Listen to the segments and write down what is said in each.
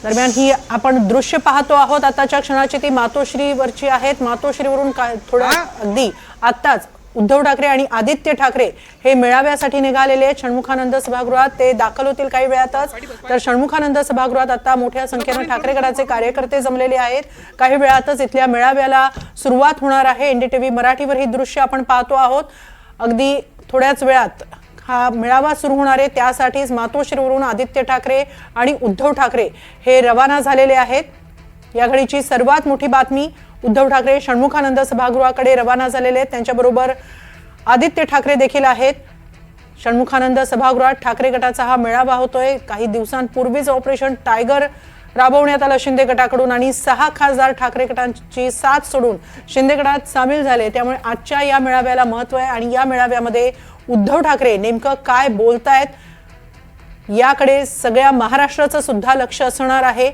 दरम्यान ही आपण दृश्य पाहतो आहोत आताच्या क्षणाची, ती मातोश्रीवरची आहेत। मातोश्रीवरून थोडं अगदी आत्ताच उद्धव ठाकरे आणि आदित्य ठाकरे हे मेळाव्यासाठी निघालेले आहेत। षण्मुखानंद सभागृहात ते दाखल होतील काही वेळातच। तर षण्मुखानंद सभागृहात आता मोठ्या संख्येने ठाकरे गटाचे कार्यकर्ते जमलेले आहेत। काही वेळातच इथल्या मेळाव्याला सुरुवात होणार आहे। एनडीटीव्ही मराठीवर ही दृश्य आपण पाहतो आहोत। अगदी थोड्याच वेळात हा मेळावा सुरू होणार आहे, त्यासाठीच मातोश्रीवरून आदित्य ठाकरे आणि उद्धव ठाकरे हे रवाना झालेले आहेत। या घडीची सर्वात मोठी बातमी, उद्धव ठाकरे षण्मुखानंद सभागृहाकडे रवाना झालेले आहेत। त्यांच्याबरोबर आदित्य ठाकरे देखील आहेत। षण्मुखानंद सभागृहात ठाकरे गटाचा हा मेळावा होतोय। काही दिवसांपूर्वीच ऑपरेशन टायगर राबवण्यात आलं शिंदे गटाकडून आणि 6 खासदार ठाकरे गटांची साथ सोडून शिंदे गटात सामील झाले। त्यामुळे आजच्या या मेळाव्याला महत्त्व आहे आणि या मेळाव्यामध्ये उद्धव ठाकरे नेमकं काय बोलतायत याकडे सगळ्या महाराष्ट्राचं सुद्धा लक्ष असणार आहे।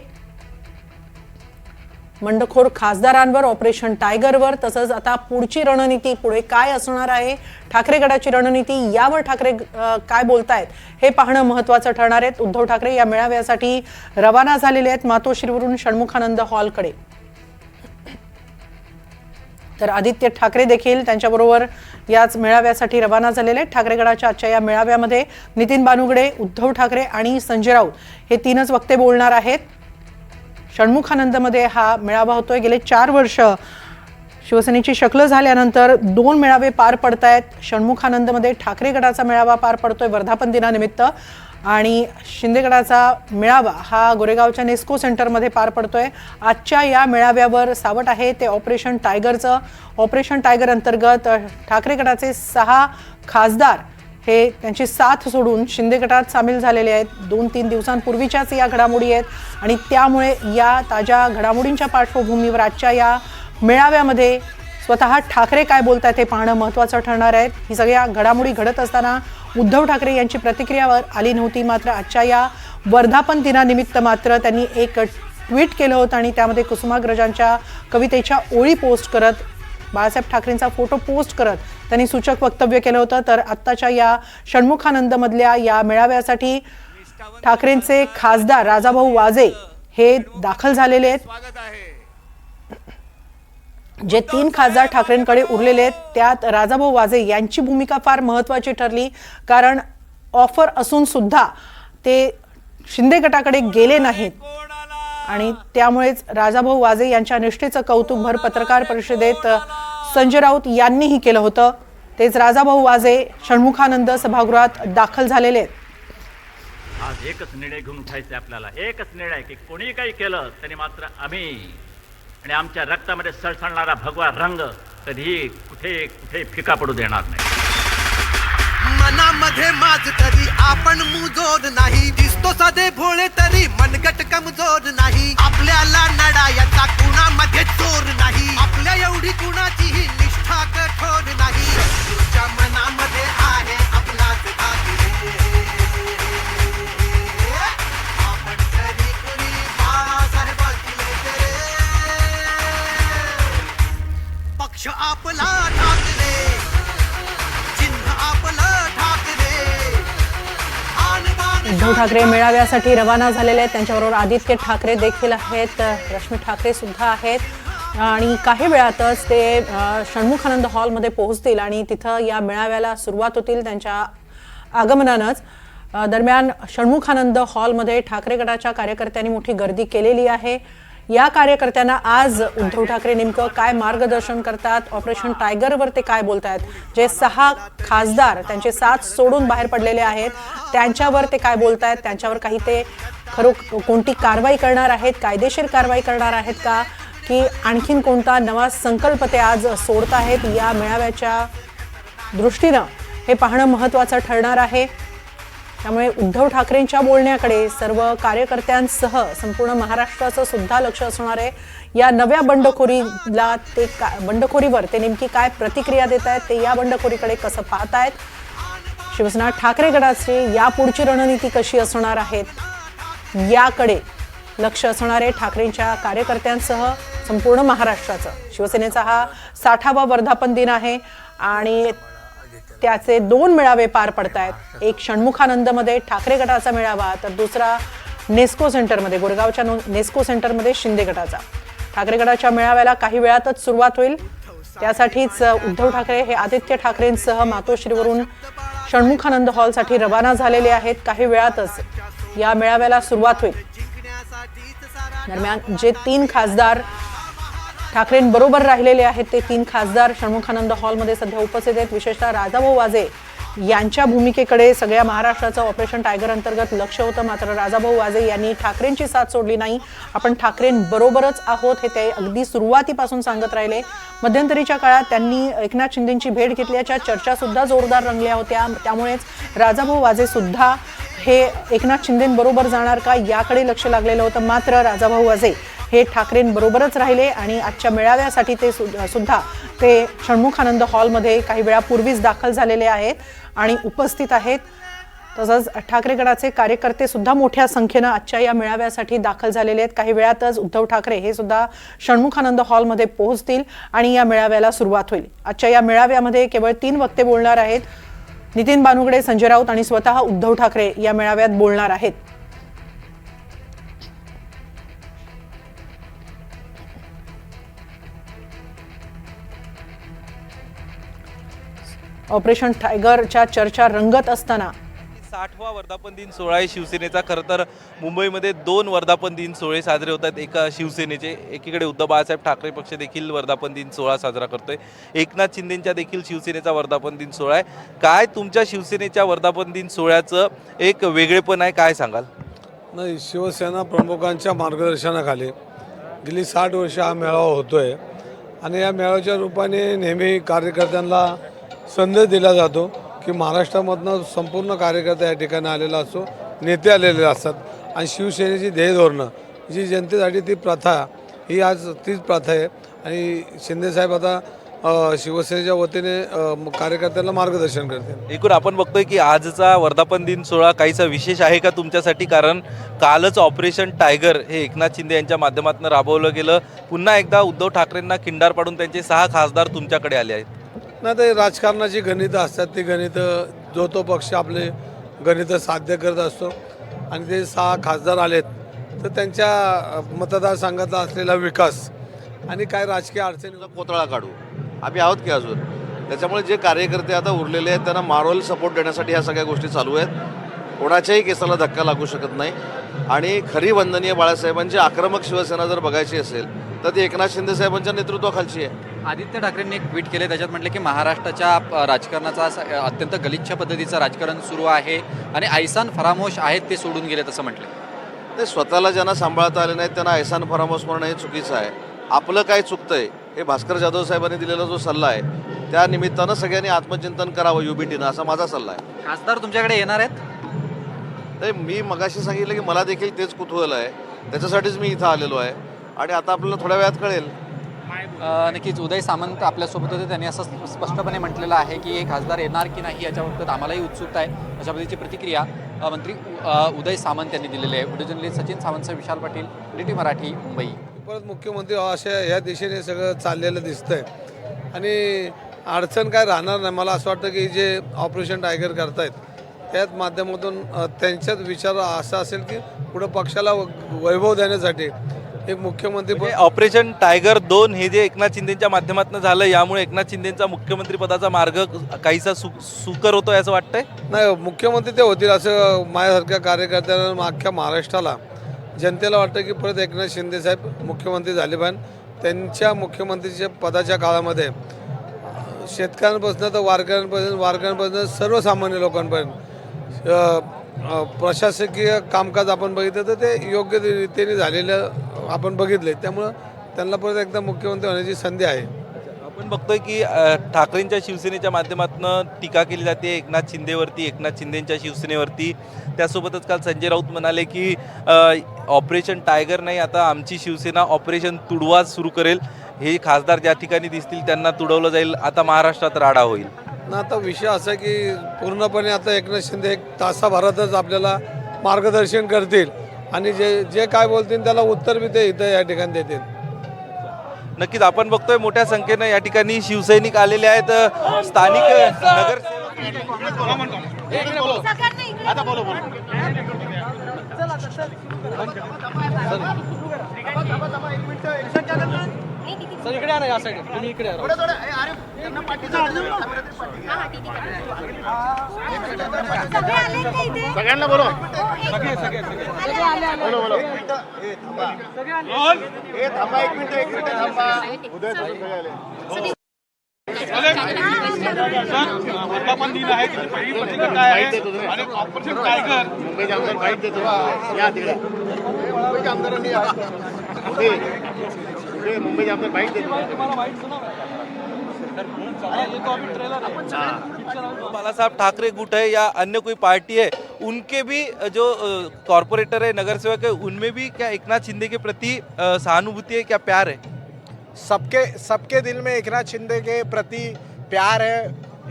बंडखोर खासदारांवर, ऑपरेशन टायगरवर, तसंच आता पुढची रणनीती पुढे काय असणार आहे, ठाकरे गटाची रणनीती, यावर ठाकरे काय बोलतायत हे पाहणं महत्त्वाचं ठरणार आहे। उद्धव ठाकरे या मेळाव्यासाठी रवाना झालेले आहेत मातोश्रीवरून षण्मुखानंद हॉलकडे। तर आदित्य ठाकरे देखील त्यांच्याबरोबर याच मेळाव्यासाठी रवाना झालेले आहेत। ठाकरे गटाच्या आजच्या या मेळाव्यामध्ये नितीन बानुगडे, उद्धव ठाकरे आणि संजय राऊत हे तीनच वक्ते बोलणार आहेत। षण्मुखानंदमध्ये हा मेळावा होतोय। गेले 4 वर्ष शिवसेनेची शक्ल झाल्यानंतर 2 मेळावे पार पडतायत। षण्मुखानंदमध्ये ठाकरे गटाचा मेळावा पार पडतोय वर्धापन दिनानिमित्त आणि शिंदे गटाचा मेळावा हा गोरेगावच्या नेस्को सेंटरमध्ये पार पडतोय। आजच्या या मेळाव्यावर सावट आहे ते ऑपरेशन टायगरचं। ऑपरेशन टायगर अंतर्गत ठाकरे गटाचे 6 खासदार हे त्यांची साथ सोडून शिंदे गटात सामील झालेले आहेत। 2-3 दिवसांपूर्वीच्याच या घडामोडी आहेत आणि त्यामुळे या ताज्या घडामोडींच्या पार्श्वभूमीवर आजच्या या मेळाव्यामध्ये स्वतः ठाकरे काय बोलतात हे पाहणं महत्त्वाचं ठरणार आहे। ही सगळ्या घडामोडी घडत असताना उद्धव ठाकरे यांची प्रतिक्रियावर आली नव्हती। मात्र आजच्या या वर्धापन दिनानिमित्त मात्र त्यांनी एक ट्विट केलं होतं आणि त्यामध्ये कुसुमाग्रजांच्या कवितेच्या ओळी पोस्ट करत, बाळासाहेब ठाकरेंचा फोटो पोस्ट करत त्यांनी सूचक वक्तव्य केलं होतं। तर आत्ताच्या या षण्मुखानंदमधल्या या मेळाव्यासाठी ठाकरेंचे खासदार राजाभाऊ वाजे हे दाखल झालेले आहेत। जे 3 खासदार ठाकरेंकडे उरलेले आहेत त्यात राजाभाऊ वाजे यांची भूमिका फार महत्त्वाची ठरली, कारण ऑफर असून सुद्धा ते शिंदे गटाकडे गेले नाहीत आणि त्यामुळेच राजाभाऊ वाजे यांच्या निष्ठेचं कौतुक भर पत्रकार परिषदेत संजय राऊत यांनीही केलं होतं। तेच राजाभाऊ वाजे षण्मुखानंद सभागृहात दाखल झालेले आहेत। आज एकच निर्णय घेऊन उठायचा आपल्याला, एकच निर्णय की कोणी काही केलं तरी मात्र आम्ही आणि आमच्या रक्तामध्ये सळसळणारा भगवा रंग कधी कुठे कुठे फिका पडू देणार नाही। मनामध्ये माझ तरी आपण मुजोर नाही, दिसतो साधे भोळे तरी मनगट कमजोर नाही। आपल्याला लढायचा कुणामध्ये चोर नाही, आपल्या एवढी कुणाचीही निष्ठा कठोर नाही। तुझ्या मनामध्ये आहे आपलाच ठाकरे, आपण तरी कुणी बाळासाहेबांची लेकरे। पक्ष आपला ठाकरे, चिन्ह आपलं ठाकरे। उद्धव ठाकरे मेळाव्यासाठी रवाना झालेले आहेत। त्यांच्याबरोबर आदित्य ठाकरे देखील आहेत, रश्मी ठाकरे सुद्धा आहेत आणि काही वेळातच ते षण्मुखानंद हॉलमध्ये पोहोचतील आणि तिथं या मेळाव्याला सुरुवात होतील त्यांच्या आगमनानंच। दरम्यान षण्मुखानंद हॉलमध्ये ठाकरे गटाच्या कार्यकर्त्यांनी मोठी गर्दी केलेली आहे। या कार्यकर्त्यांना आज उद्धव ठाकरे नेमकं काय मार्गदर्शन करतात, ऑपरेशन टायगरवर ते काय बोलतायत, जे 6 खासदार त्यांचे साथ सोडून बाहेर पडलेले आहेत त्यांच्यावर ते काय बोलतायत, त्यांच्यावर काही ते कोणती कारवाई करणार आहेत, कायदेशीर कारवाई करणार आहेत का, की आणखीन कोणता नवा संकल्प ते आज सोडत आहेत, या मेळाव्याच्या दृष्टीनं हे पाहणं महत्त्वाचं ठरणार आहे। त्यामुळे उद्धव ठाकरेंच्या बोलण्याकडे सर्व कार्यकर्त्यांसह संपूर्ण महाराष्ट्राचं सुद्धा लक्ष असणार आहे। या नव्या बंडखोरीला ते बंडखोरीवर ते नेमकी काय प्रतिक्रिया देत आहेत, ते या बंडखोरीकडे कसं पाहतायत, शिवसेना ठाकरे गटाची यापुढची रणनीती कशी असणार आहेत, याकडे लक्ष असणार आहे ठाकरेंच्या कार्यकर्त्यांसह संपूर्ण महाराष्ट्राचं। शिवसेनेचा हा 60वा वर्धापन दिन आहे आणि त्याचे 2 मेळावे पार पडतायत। एक षण्मुखानंदमध्ये ठाकरे गटाचा मेळावा, तर दुसरा नेस्को सेंटरमध्ये, गोरेगावच्या नेस्को सेंटरमध्ये शिंदे गटाचा. ठाकरे गटाच्या मेळाव्याला काही वेळातच सुरुवात होईल. त्यासाठीच उद्धव ठाकरे हे आदित्य ठाकरेंसह मातोश्रीवरून षण्मुखानंद हॉलसाठी रवाना झालेले आहेत. काही वेळातच या मेळाव्याला सुरुवात होईल. दरम्यान जे 3 खासदार ठाकरेंबरोबर राहिलेले आहेत ते 3 खासदार षण्मुखानंद हॉलमध्ये सध्या उपस्थित आहेत. विशेषतः राजाभाऊ वाजे यांच्या भूमिकेकडे सगळ्या महाराष्ट्राचं ऑपरेशन टायगर अंतर्गत लक्ष होतं. मात्र राजाभाऊ वाजे यांनी ठाकरेंची साथ सोडली नाही. आपण ठाकरेंबरोबरच आहोत हे ते अगदी सुरुवातीपासून सांगत राहिले. मध्यंतरीच्या काळात त्यांनी एकनाथ शिंदेंची भेट घेतल्याच्या चर्चा सुद्धा जोरदार रंगल्या होत्या. त्यामुळेच राजाभाऊ वाजे सुद्धा हे एकनाथ शिंदेंबरोबर जाणार का याकडे लक्ष लागलेलं होतं. मात्र राजाभाऊ वाजे हे ठाकरेंबरोबरच राहिले आणि आजच्या मेळाव्यासाठी ते सुद्धा ते षण्मुखानंद हॉलमध्ये काही वेळापूर्वीच दाखल झालेले आहेत आणि उपस्थित आहेत. तसंच ठाकरे गटाचे कार्यकर्ते सुद्धा मोठ्या संख्येनं आजच्या या मेळाव्यासाठी दाखल झालेले आहेत. काही वेळातच उद्धव ठाकरे हे सुद्धा षण्मुखानंद हॉलमध्ये पोहोचतील आणि या मेळाव्याला सुरुवात होईल. आजच्या या मेळाव्यामध्ये केवळ 3 वक्ते बोलणार आहेत. नितीन बानुगडे, संजय राऊत आणि स्वतः उद्धव ठाकरे या मेळाव्यात बोलणार आहेत. ऑपरेशन टायगरच्या चर्चा रंगत असताना 60वा वर्धापन दिन सोहळा आहे शिवसेनेचा. खरं तर मुंबईमध्ये 2 वर्धापन दिन सोहळे साजरे होतात. एका शिवसेनेचे, एकीकडे उद्धव बाळासाहेब ठाकरे पक्ष देखील वर्धापन दिन सोहळा साजरा करतोय. एकनाथ शिंदेंच्या देखील शिवसेनेचा वर्धापन दिन सोहळा आहे. काय तुमच्या शिवसेनेच्या वर्धापन दिन सोहळ्याचं एक वेगळेपण आहे, काय सांगाल? नाही, शिवसेना प्रमुखांच्या मार्गदर्शनाखाली गेली 60 वर्ष हा मेळावा होतोय आणि या मेळाव्याच्या रूपाने नेहमी कार्यकर्त्यांना संदेश दिला जातो की महाराष्ट्रामधनं संपूर्ण कार्यकर्ता या ठिकाणी आलेला असतो, नेते आलेले असतात आणि शिवसेनेची ध्येयधोरणं जी जनतेसाठी ती प्रथा ही आज तीच प्रथा आहे आणि शिंदेसाहेब आता शिवसेनेच्या वतीने कार्यकर्त्यांना मार्गदर्शन करते. एकूण आपण बघतोय की आजचा वर्धापन दिन सोहळा काहीसा विशेष आहे का तुमच्यासाठी? कारण कालच ऑपरेशन टायगर हे एकनाथ शिंदे यांच्या माध्यमातून राबवलं गेलं. पुन्हा एकदा उद्धव ठाकरेंना खिंडार पाडून त्यांचे 6 खासदार तुमच्याकडे आले आहेत. नाही, ते राजकारणाची गणितं असतात. ती गणितं जो तो पक्ष आपले गणितं साध्य करत असतो आणि ते 6 खासदार आलेत तर त्यांच्या मतदारसंघातला असलेला विकास आणि काय राजकीय अडचणीचा कोतळा काढू आम्ही आहोत की अजून. त्याच्यामुळे जे कार्यकर्ते आता उरलेले आहेत त्यांना मॉरल सपोर्ट देण्यासाठी ह्या सगळ्या गोष्टी चालू आहेत. कोणाच्याही केसाला धक्का लागू शकत नाही आणि खरी वंदनीय बाळासाहेबांची आक्रमक शिवसेना जर बघायची असेल तर ती एकनाथ शिंदे साहेबांच्या नेतृत्वाखालची आहे. आदित्य ठाकरेंनी एक ट्विट केले, त्याच्यात म्हटले की महाराष्ट्राच्या राजकारणाचा अत्यंत गलिच्छ पद्धतीचं राजकारण सुरू आहे आणि ऐसान फरामोश आहेत ते सोडून गेलेत असं म्हटलं. ते स्वतःला ज्यांना सांभाळता आले नाहीत त्यांना ऐसान फरामोश म्हणणं हे चुकीचं आहे. आपलं काय चुकतंय हे भास्कर जाधव साहेबांनी दिलेला जो सल्ला आहे त्या निमित्तानं सगळ्यांनी आत्मचिंतन करावं युबीटीनं, असा माझा सल्ला आहे. खासदार तुमच्याकडे येणार आहेत? ते मी मगाशी सांगितलं की मला देखील तेच कुतूहल आहे, त्याच्यासाठीच मी इथं आलेलो आहे आणि आता आपल्याला थोड्या वेळात कळेल. नक्कीच उदय सामंत आपल्यासोबत होते. त्यांनी असं स्पष्टपणे म्हटलेलं आहे की हे खासदार येणार की नाही याच्याबाबत आम्हालाही उत्सुकता आहे. अशा पद्धतीची प्रतिक्रिया मंत्री उदय सामंत यांनी दिलेली आहे. Video journalist Sachin सावंतसह Vishal Patil, DT Marathi, Mumbai. परत मुख्यमंत्री अशा ह्या दिशेने सगळं चाललेलं दिसतंय आणि अडचण काय राहणार नाही. मला असं वाटतं की जे ऑपरेशन टायगर करतायत त्याच माध्यमातून त्यांच्याच विचार असा असेल की पुढं पक्षाला वैभव देण्यासाठी एक मुख्यमंत्री ऑपरेशन टायगर 2 हे जे एकनाथ शिंदेच्या माध्यमातून झालं यामुळे एकनाथ शिंदेचा मुख्यमंत्री पदाचा मार्ग काहीसा सुकर होतोय असं वाटतंय? नाही, मुख्यमंत्री ते होतील असं माझ्यासारख्या कार्यकर्त्यांना अख्ख्या महाराष्ट्राला जनतेला वाटतं की परत एकनाथ शिंदे साहेब मुख्यमंत्री झाले पाहिजे. त्यांच्या मुख्यमंत्रीच्या पदाच्या काळामध्ये शेतकऱ्यांपासून तर वारकऱ्यांपासून सर्वसामान्य लोकांपर्यंत प्रशासकीय कामकाज आपण बघितलं तर ते योग्य रीतीने झालेलं आपण बघितले. त्यामुळं त्यांना परत एकदा मुख्यमंत्री होण्याची संधी आहे. आपण बघतोय की ठाकरेंच्या शिवसेनेच्या माध्यमातून टीका केली जाते एकनाथ शिंदेवरती, एकनाथ शिंदेच्या शिवसेनेवरती. त्यासोबतच काल संजय राऊत म्हणाले की ऑपरेशन टायगर नाही, आता आमची शिवसेना ऑपरेशन तुडवा सुरू करेल. हे खासदार ज्या ठिकाणी दिसतील त्यांना तुडवलं जाईल, आता महाराष्ट्रात राडा होईल. ना आता विषय असा की पूर्णपणे आता एकनाथ शिंदे 1 तासाभरातच आपल्याला मार्गदर्शन करतील आणि जे काय बोलतील त्याला उत्तर बी ते इथं या ठिकाणी देतील. नक्कीच आपण बघतोय मोठ्या संख्येनं या ठिकाणी शिवसैनिक आलेले आहेत. स्थानिक नगरसेवक सर इकडे या साईड तुम्ही इकडे सगळ्यांना बोलो थांबा एक मिनिट थांबा उदय सगळे आले मुंबईचे आमदार माहीत देतो या तिकडे मुंबईच्या आमदारांनी मुंबईचे आमदार माहीत देतो बाला साहब ठाकरे गुट है या अन्य कोई पार्टी है, उनके भी जो कॉरपोरेटर है, नगर सेवक है, उनमें भी क्या एकनाथ शिंदे के प्रति सहानुभूति है, क्या प्यार है? सबके दिल में एकनाथ शिंदे के प्रति प्यार है।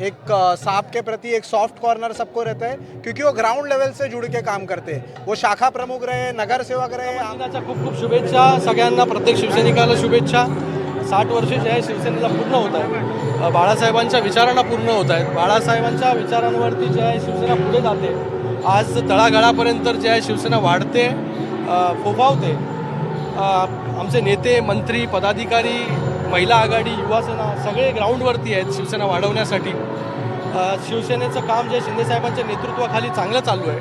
एक सांप के प्रति एक सॉफ्ट कॉर्नर सबको रहता है, क्योंकि वो ग्राउंड लेवल से जुड़ के काम करते हैं। वो शाखा प्रमुख रहे, नगर सेवक रहे। दिनाच्या खूप खूप शुभेच्छा सगळ्यांना, प्रत्येक शिवसैनिकाला शुभेच्छा। 60 वर्ष जे आहे शिवसेनेला पूर्ण होत आहे, बाळासाहेबांच्या विचारांना पूर्ण होत आहेत। बाळासाहेबांच्या विचारांवरती जे आहे शिवसेना पुढे जाते। आज तळागाळापर्यंत जे आहे शिवसेना वाढते, फोफावते। आमचे नेते, मंत्री, पदाधिकारी, महिला आघाडी, युवासेना सगळे ग्राउंडवरती आहेत शिवसेना वाढवण्यासाठी। शिवसेनेचं काम जे शिंदेसाहेबांच्या नेतृत्वाखाली चांगलं चालू आहे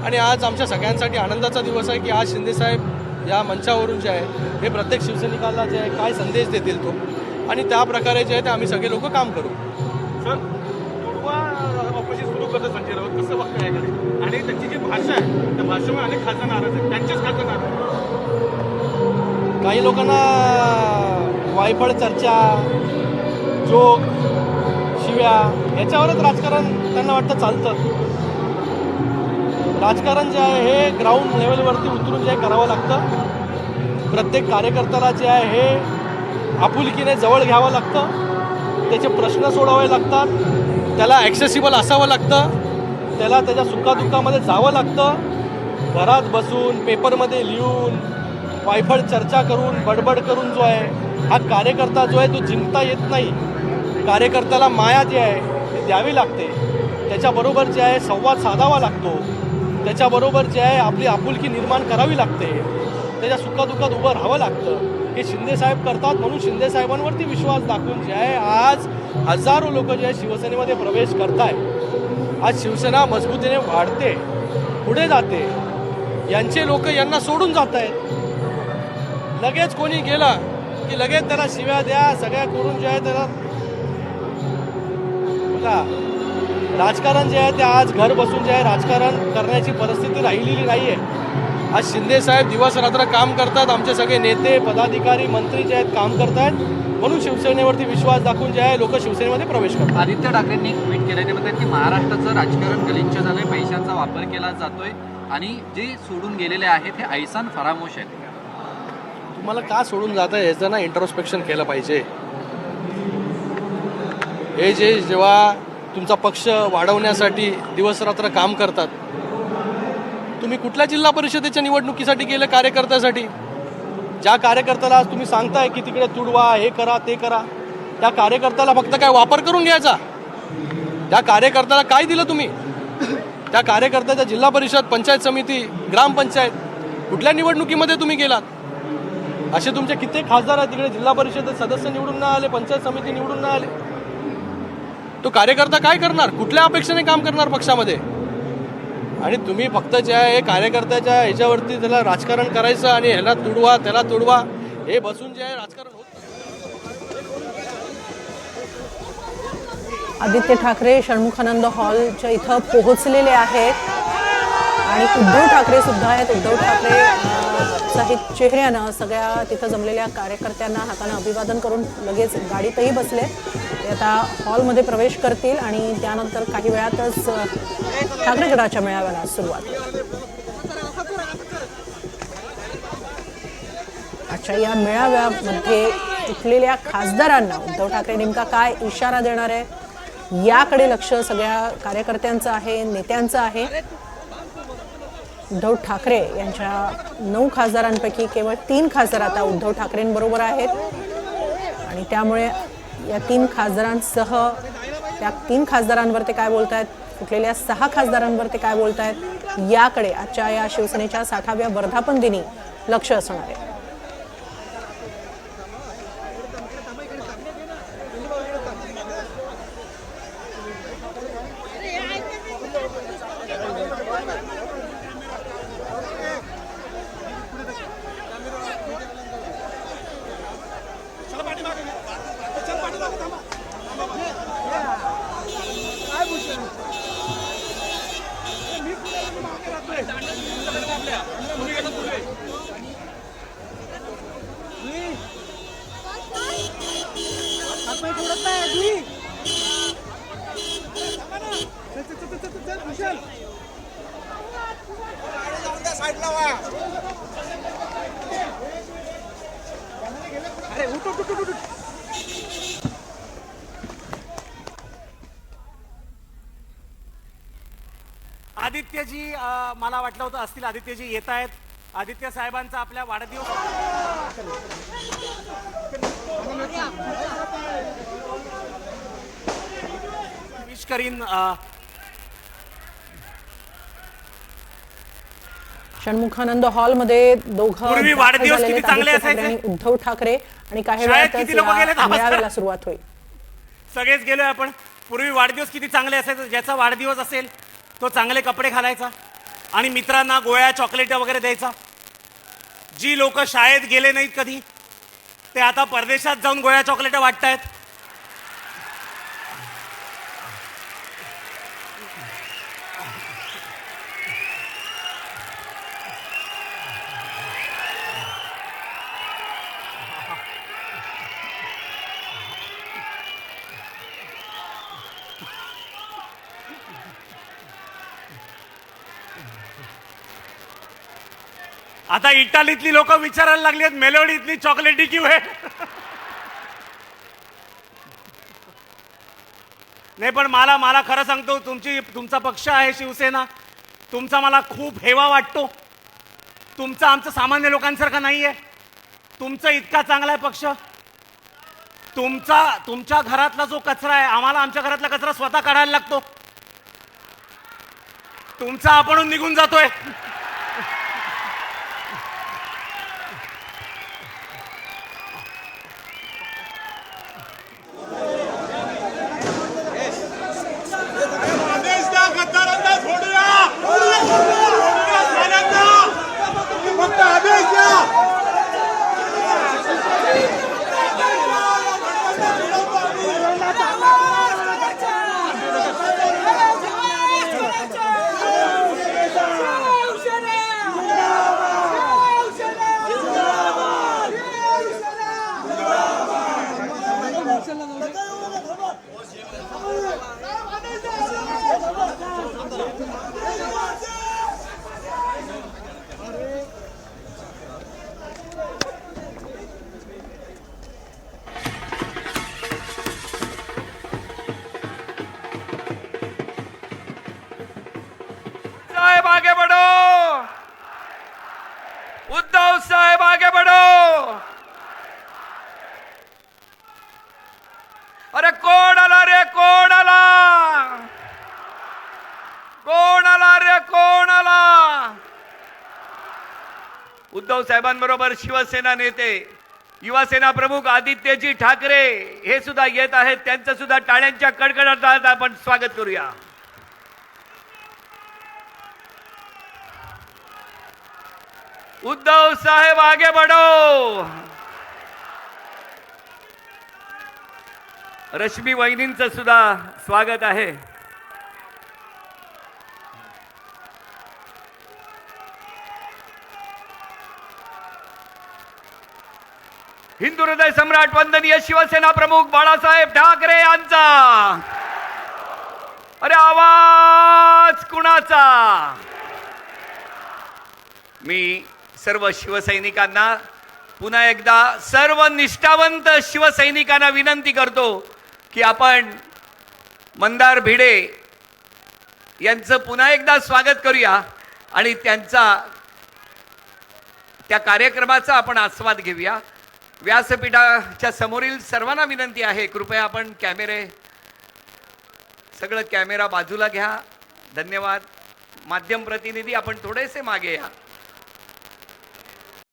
आणि आज आमच्या सगळ्यांसाठी आनंदाचा दिवस आहे की आज शिंदेसाहेब या मंचावरून जे आहे हे प्रत्येक शिवसैनिकाला जे आहे काय संदेश देतील तो, आणि त्या प्रकारे जे आहे ते आम्ही सगळे लोक काम करू। सर तोडवा ऑपरेशन सुरू करतो संजय राऊत, कसं वाटतं याकडे? आणि त्यांची जी भाषा आहे त्या भाषेमुळे अनेक खासदार नाराज आहेत, त्यांचेच खासदार नाराज आहेत। काही लोकांना वायफळ चर्चा, जोक, शिव्या याच्यावरच राजकारण त्यांना वाटतं चालतं। राजकारण जे आहे हे ग्राउंड लेवलवरती उतरून जे आहे करावं लागतं। प्रत्येक कार्यकर्त्याला जे आहे हे आपुलकीने जवळ घ्यावं लागतं, त्याचे प्रश्न सोडवावे लागतात, त्याला ॲक्सेसिबल असावं लागतं, त्याला त्याच्या सुखादुःखामध्ये जावं लागतं। घरात बसून पेपरमध्ये लिहून वायफळ चर्चा करून बडबड करून जो आहे हा कार्यकर्ता जो आहे तो जिंकता येत नाही। कार्यकर्त्याला माया जी आहे ती द्यावी लागते, त्याच्याबरोबर जे आहे संवाद साधावा लागतो, त्याच्याबरोबर जे आहे आपली आपुलकी निर्माण करावी लागते, त्याच्या सुखादुःखात उभं राहावं लागतं। हे शिंदेसाहेब करतात, म्हणून शिंदेसाहेबांवरती विश्वास दाखवून जे आहे आज हजारो लोक जे आहे शिवसेनेमध्ये प्रवेश करत आहे। आज शिवसेना मजबूतीने वाढते, पुढे जाते। यांचे लोक यांना सोडून जात आहेत। लगेच कोणी गेला की लगेच त्याला शिव्या द्या, सगळ्या करून जे आहे त्याला राजकारण जे आहे ते आज घर बसून जे आहे राजकारण करण्याची परिस्थिती राहिलेली नाही आहे। आज शिंदेसाहेब दिवस रात्र काम करतात, आमचे सगळे नेते, पदाधिकारी, मंत्री जे आहेत काम करत आहेत, म्हणून शिवसेनेवरती विश्वास दाखवून जे आहे लोक शिवसेनेमध्ये प्रवेश करतात। आदित्य ठाकरेंनी एक ट्विट केलं, ते म्हणतात की महाराष्ट्राचं राजकारण गलिच्छ झालंय, पैशांचा वापर केला जातोय आणि जे सोडून गेलेले आहेत हे ऐसान फरामोश आहेत। तुम्हाला का सोडून जात आहे याचं ना इंट्रोस्पेक्शन केलं पाहिजे। हे जे जेव्हा तुमचा पक्ष वाढवण्यासाठी दिवसरात्र काम करतात, तुम्ही कुठल्या जिल्हा परिषदेच्या निवडणुकीसाठी केलं? कार्यकर्त्यासाठी। ज्या कार्यकर्त्याला आज तुम्ही सांगताय की तिकडे तुडवा, हे करा, ते करा, त्या कार्यकर्त्याला फक्त काय वापर करून घ्यायचा? त्या कार्यकर्त्याला काय दिलं तुम्ही? त्या कार्यकर्त्याच्या जिल्हा परिषद, पंचायत समिती, ग्रामपंचायत कुठल्या निवडणुकीमध्ये तुम्ही गेलात? असे तुमचे किती खासदार आहेत तिकडे जिल्हा परिषदेत सदस्य निवडून नाही आले, पंचायत समिती निवडून नाही आले। तो कार्यकर्ता काय करणार? कुठल्या अपेक्षेने काम करणार पक्षामध्ये? आणि तुम्ही फक्त जे आहे कार्यकर्त्याच्या ह्याच्यावरती त्याला राजकारण करायचं आणि ह्याला तुडवा, त्याला तुडवा, हे बसून जे आहे राजकारण होत। आदित्य ठाकरे षण्मुखानंद हॉलच्या इथं पोहोचलेले आहेत आणि उद्धव ठाकरे सुद्धा आहेत। उद्धव ठाकरे सहित चेहऱ्यानं सगळ्या तिथं जमलेल्या कार्यकर्त्यांना हातानं अभिवादन करून लगेच गाडीतही बसले। ते आता हॉलमध्ये प्रवेश करतील आणि त्यानंतर काही वेळातच ठाकरे गटाच्या मेळाव्याला सुरुवात होईल। आजच्या या मेळाव्यामध्ये उठलेल्या खासदारांना उद्धव ठाकरे नेमका काय इशारा देणार आहे याकडे लक्ष सगळ्या कार्यकर्त्यांचं आहे, नेत्यांचं आहे। उद्धव ठाकरे यांच्या 9 खासदारांपैकी केवळ 3 खासदार आता उद्धव ठाकरेंबरोबर आहेत आणि त्यामुळे या 3 खासदारांसह त्या 3 खासदारांवर ते काय बोलतायत, फुटलेल्या 6 खासदारांवर ते काय बोलतायत याकडे आजच्या या शिवसेनेच्या 60व्या वर्धापन दिनी लक्ष असणार आहे. आदित्यजी मला वाटलं होतं असतील. आदित्यजी येत आहेत. आदित्य साहेबांचा आपल्या वाढदिवस विश करीन. षण्मुखानंद हॉलमध्ये दोघं पूर्वी वाढदिवस किती चांगले आदित्य ठाकरे असायचे. आणि उद्धव ठाकरे आणि काही शाळेत वेळातच किती लोकं गेलेत या आवाज करा. मेळाव्याला सुरुवात होईल. सगळेच गेलोय आपण. पूर्वी वाढदिवस किती चांगले असायचे. ज्याचा वाढदिवस असेल तो चांगले कपडे घालायचा आणि मित्रांना गोळ्या चॉकलेट वगैरे द्यायचा. जी लोक शाळेत गेले नाहीत कधी ते आता परदेशात जाऊन गोळ्या चॉकलेट वाटतायत. आता इटालीतली लोक विचारायला लागली आहेत मेलोडीतली चॉकलेटी क्यू आहे. नाही पण मला खरं सांगतो तुमचा पक्ष आहे शिवसेना. तुमचा मला खूप हेवा वाटतो. तुमचा आमचं सामान्य लोकांसारखं नाहीये. तुमचा इतका चांगला आहे पक्ष. तुमच्या घरातला जो कचरा आहे आम्हाला आमच्या घरातला कचरा स्वतः काढायला लागतो. तुमचा आपण निघून जातोय. साहेब आगे बढ़ो, उद्धव साहेब आगे बढ़ो. अरे कोण आला रे, कोण आला, कोण आला रे, कोण आला. उद्धव साहेबांबरोबर शिवसेना नेते युवासेना प्रमुख आदित्यजी ठाकरे हे सुद्धा येत आहेत. त्यांचं सुद्धा टाळ्यांच्या कडकडाटात आपण स्वागत करूया. उद्धव साहेब आगे बढ़ो. रश्मी वहिनींचं सुद्धा स्वागत आहे. हिंदू हृदय सम्राट वंदनीय शिवसेना प्रमुख बाळासाहेब ठाकरे यांचा. अरे आवाज कुणाचा. मी सर्व शिवसैनिकांना पुन्हा एकदा सर्व निष्ठावंत शिवसैनिकांना विनंती करतो की आपण मंदार भिडे यांचं पुन्हा एकदा स्वागत करूया आणि त्या कार्यक्रमाचा आपण आस्वाद घेऊया. व्यासपीठाच्या समोरील सर्वांना विनंती आहे कृपया आपण कॅमेरा बाजूला घ्या. धन्यवाद. माध्यम प्रतिनिधी आपण थोडेसे मागे या.